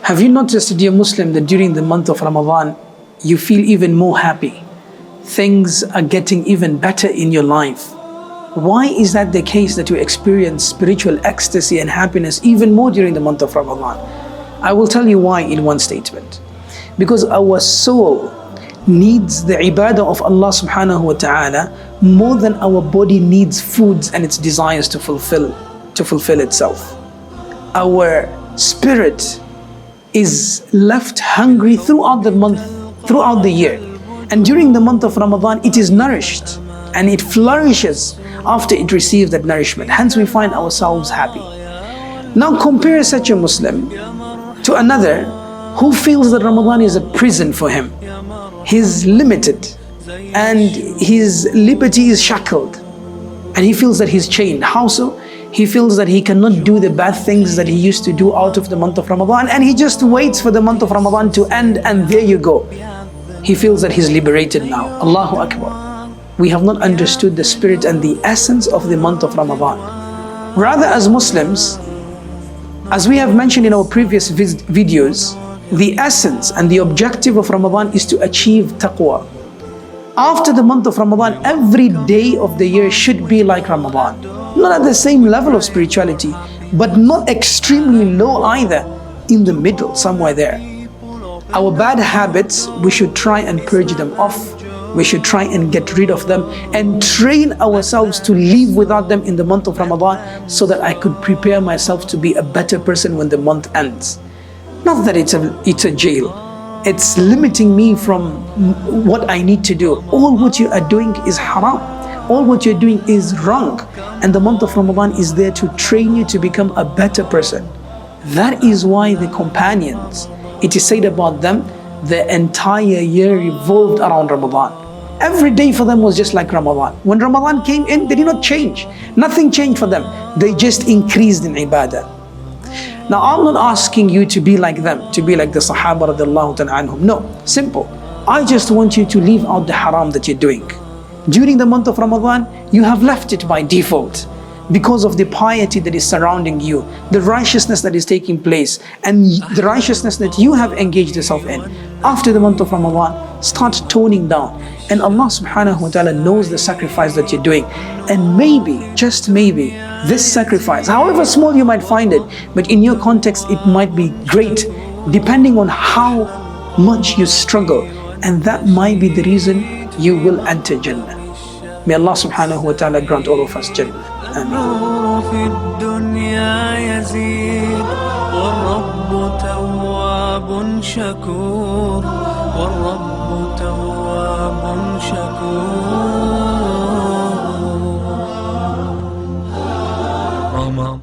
Have you noticed, dear Muslim, that during the month of Ramadan, you feel even more happy? Things are getting even better in your life. Why is that the case, that you experience spiritual ecstasy and happiness even more during the month of Ramadan? I will tell you why in one statement. Because our soul needs the ibadah of Allah subhanahu wa ta'ala more than our body needs foods and its desires to fulfill itself. Our spirit is left hungry throughout the month, throughout the year. And during the month of Ramadan, it is nourished and it flourishes after it receives that nourishment. Hence we find ourselves happy. Now compare such a Muslim to another who feels that Ramadan is a prison for him. He's limited and his liberty is shackled and he feels that he's chained. How so? He feels that he cannot do the bad things that he used to do out of the month of Ramadan, and he just waits for the month of Ramadan to end, and there you go. He feels that he's liberated now. Allahu Akbar. We have not understood the spirit and the essence of the month of Ramadan. Rather, as Muslims, as we have mentioned in our previous videos, the essence and the objective of Ramadan is to achieve taqwa. After the month of Ramadan, every day of the year should be like Ramadan. Not at the same level of spirituality, but not extremely low either, in the middle, somewhere there. Our bad habits, we should try and purge them off. We should try and get rid of them and train ourselves to live without them in the month of Ramadan, so that I could prepare myself to be a better person when the month ends. Not that it's a jail. It's limiting me from what I need to do. All what you are doing is haram. All what you're doing is wrong. And the month of Ramadan is there to train you to become a better person. That is why the companions, it is said about them, the entire year revolved around Ramadan. Every day for them was just like Ramadan. When Ramadan came in, they did not change. Nothing changed for them. They just increased in ibadah. Now, I'm not asking you to be like them, to be like the Sahaba radiallahu ta'ala anhum. No, simple. I just want you to leave out the haram that you're doing. During the month of Ramadan, you have left it by default because of the piety that is surrounding you, the righteousness that is taking place, and the righteousness that you have engaged yourself in. After the month of Ramadan, start toning down. And Allah subhanahu wa ta'ala knows the sacrifice that you're doing. And maybe, just maybe, this sacrifice, however small you might find it, but in your context, it might be great, depending on how much you struggle. And that might be the reason you will enter Jannah. May Allah subhanahu wa ta'ala grant all of us Jannah. Ameen.